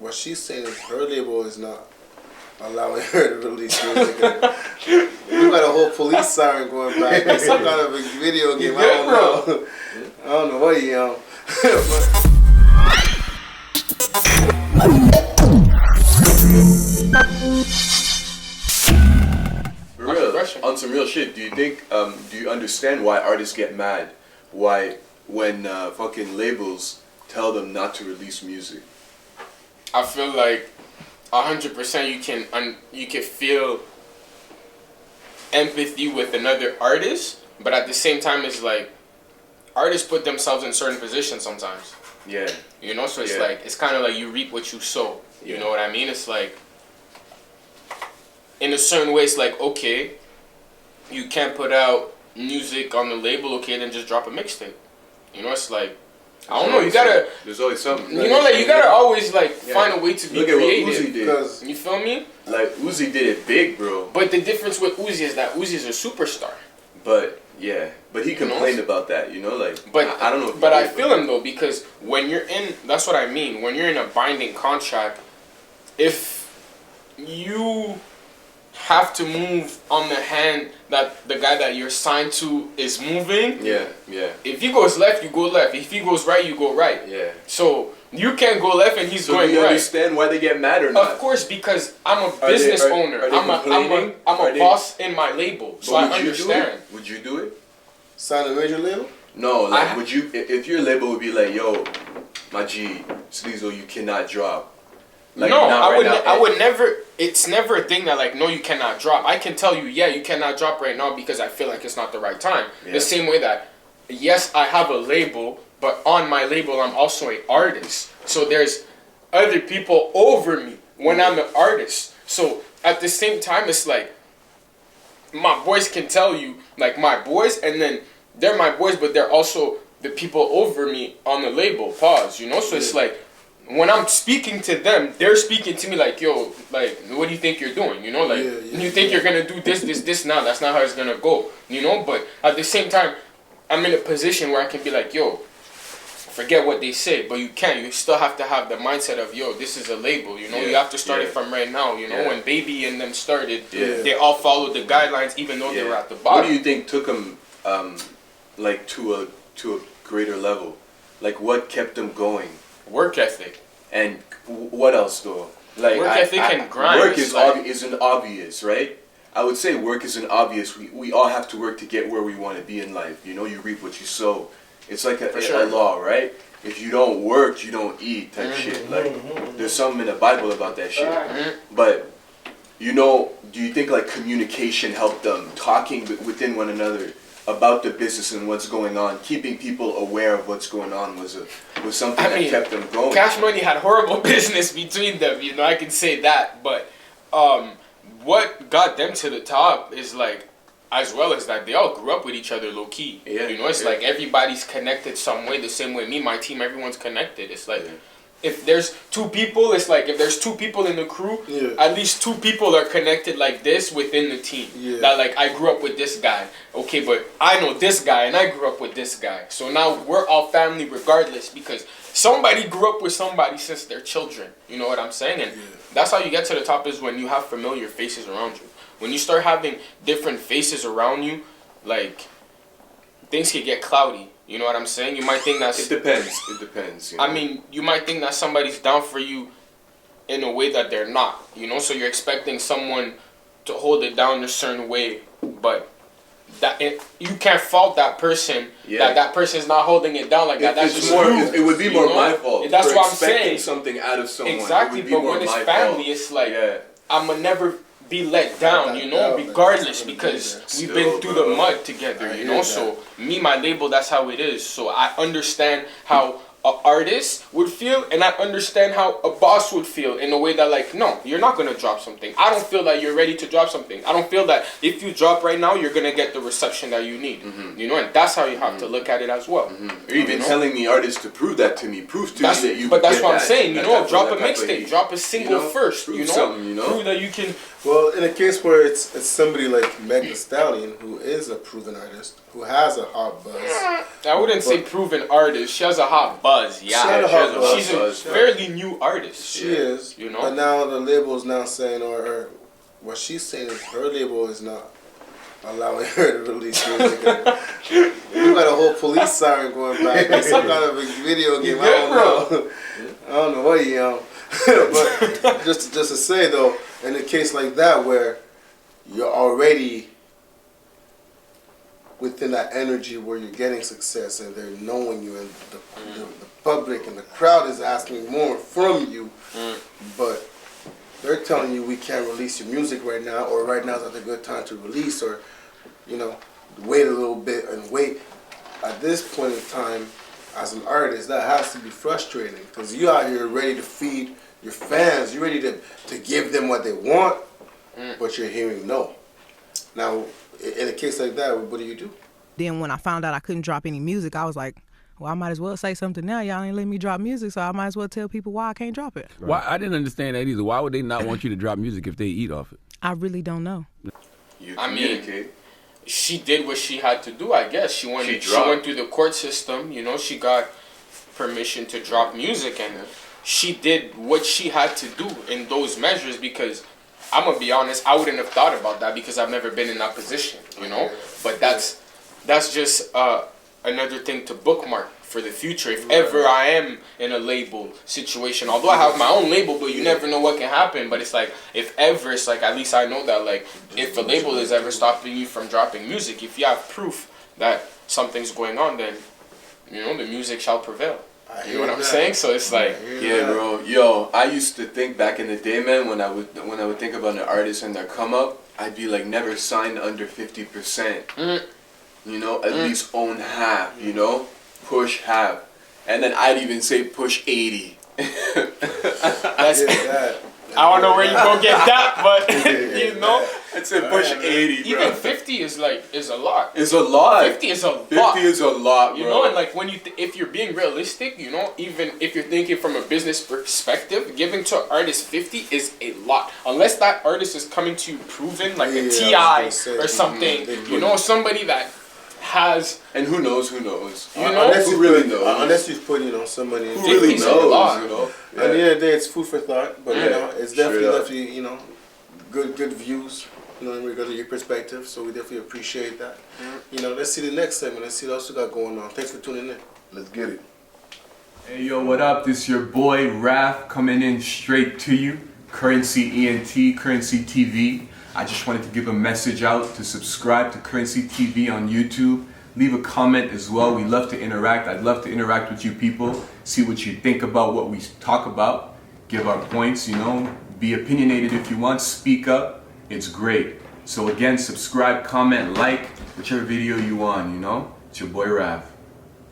what she's saying is her label is not allowing her to release music. You got a whole police siren going back. Like some kind of a video game. I don't know. I don't know what you on. On some real shit, do you think, do you understand why artists get mad? Why, when fucking labels tell them not to release music? I feel like 100% you can feel empathy with another artist, but at the same time it's like artists put themselves in certain positions sometimes. Yeah. You know, so it's like it's kind of like you reap what you sow. You know what I mean? It's like in a certain way it's like, okay, you can't put out music on the label, okay, then just drop a mixtape. You know, it's like I don't know. You gotta. There's always something. You know, like you gotta always like find a way to be Look creative. At what Uzi did. You feel me? Like Uzi did it big, bro. But the difference with Uzi is that Uzi is a superstar. But he complained about that. You know, like. But I don't know. But I feel him though, because when you're in, that's what I mean. When you're in a binding contract, if you have to move on the hand that the guy that you're signed to is moving. Yeah. If he goes left, you go left. If he goes right, you go right. Yeah. So you can't go left and he's going right. Do you understand why they get mad or not? Of course, because I'm a business owner. I'm a boss in my label, so I understand. Would you do it? Sign a major label? No, like would you? If your label would be like, yo, my G, Sleezoe, you cannot drop. Like, no, I would never. It's never a thing that like, no, you cannot drop. I can tell you, yeah, you cannot drop right now because I feel like it's not the right time. Yeah. The same way that, yes, I have a label, but on my label, I'm also an artist. So there's other people over me when I'm an artist. So at the same time, it's like, my boys can tell you, like my boys, and then they're my boys, but they're also the people over me on the label. Pause, you know? So it's like, when I'm speaking to them, they're speaking to me like, yo, like, what do you think you're doing? You know, like, you think you're going to do this now. That's not how it's going to go, you know? But at the same time, I'm in a position where I can be like, yo, forget what they say. But you can't. You still have to have the mindset of, yo, this is a label, you know? You have to start it from right now, you know? When Baby and them started, they all followed the guidelines even though they were at the bottom. What do you think took them, like, to a greater level? Like, what kept them going? Work ethic. And what else though? Like work ethic and grind. Work isn't obvious, right? I would say work isn't obvious. We all have to work to get where we want to be in life. You know, you reap what you sow. It's like a law, right? If you don't work, you don't eat type shit. Like there's something in the Bible about that shit. But you know, do you think like communication helped them, talking within one another about the business and what's going on, keeping people aware of what's going on was something that kept them going? Cash Money had horrible business between them, you know, I can say that. But what got them to the top is like, as well as that, they all grew up with each other low key. Yeah, you know, it's like everybody's connected some way, the same way me, my team, everyone's connected. It's like if there's two people, it's like if there's two people in the crew, at least two people are connected like this within the team. That like, I grew up with this guy, okay, but I know this guy and I grew up with this guy. So now we're all family regardless because somebody grew up with somebody since they're children. You know what I'm saying? And that's how you get to the top, is when you have familiar faces around you. When you start having different faces around you, like, things can get cloudy. You know what I'm saying? You might think that's... It depends. You know? I mean, you might think that somebody's down for you in a way that they're not. You know? So you're expecting someone to hold it down a certain way, but you can't fault that person that person's not holding it down like that. That's just more. It would be more my fault. That's what I'm saying. Something out of someone. Exactly, but when it's family, it's like, I'ma never be let down, you know, regardless, because we've been through the mud together, you know. So me, my label, that's how it is. So I understand how an artist would feel, and I understand how a boss would feel in a way that, like, no, you're not going to drop something. I don't feel that you're ready to drop something. I don't feel that if you drop right now, you're going to get the reception that you need. You know, and that's how you have to look at it as well. You're even telling the artist to prove that to me. Prove to me that you. But that's what I'm saying. You know, drop a mixtape, drop a single first. You know, prove that you can. Well, in a case where it's somebody like Meg Thee Stallion, who is a proven artist, who has a hot buzz. I wouldn't say proven artist. She has a hot buzz. Yeah, she's a fairly new artist. She is. You know. But now the label is now saying, or what she's saying is her label is not allowing her to release music. You got a whole police siren going back. Like some kind of a video game. I don't know. I don't know what you know. But just to say though, in a case like that where you're already within that energy where you're getting success and they're knowing you and the public and the crowd is asking more from you, but they're telling you we can't release your music right now, or right now is not a good time to release, or wait a little bit and wait. At this point in time, as an artist, that has to be frustrating because you out here ready to feed your fans, you're ready to give them what they want, but you're hearing no. Now, in a case like that, what do you do? Then when I found out I couldn't drop any music, I was like, well, I might as well say something now. Y'all ain't letting me drop music, so I might as well tell people why I can't drop it. Right. Why? I didn't understand that either. Why would they not want you to drop music if they eat off it? I really don't know. I mean, she did what she had to do, I guess. She went through the court system, she got permission to drop music, and she did what she had to do in those measures, because I'm going to be honest, I wouldn't have thought about that because I've never been in that position, But that's just another thing to bookmark for the future. If ever I am in a label situation, although I have my own label, but you never know what can happen. But it's like, if ever, it's like, at least I know that, like, if a label is ever stopping you from dropping music, if you have proof that something's going on, then, the music shall prevail. You know what I'm saying? So it's like, yeah, bro. Yo, I used to think back in the day, man, when I would think about an artist and their come up, I'd be like, never sign under 50%. At least own half, push half. And then I'd even say push 80. I don't know where you gonna get that, but I'd say push 80, bro. Even 50 is a lot. It's a lot. 50 is a lot. 50 is a lot, bro. And like when if you're being realistic, even if you're thinking from a business perspective, giving to an artist 50 is a lot. Unless that artist is coming to you proven, like a T.I. or something, somebody that has, and who knows, who knows? Unless who really knows? Unless you put somebody in. Who really knows? At the end of the day, it's food for thought, but it's definitely good views. In regard to your perspective, so we definitely appreciate that. Let's see the next segment. Let's see what else we got going on. Thanks for tuning in. Let's get it. Hey yo, what up? This your boy Raph coming in straight to you. Currency ENT, Currency TV. I just wanted to give a message out to subscribe to Currency TV on YouTube. Leave a comment as well. We love to interact. I'd love to interact with you people. See what you think about what we talk about. Give our points, Be opinionated if you want. Speak up. It's great. So again, subscribe, comment, like, whichever video you want, It's your boy Raph.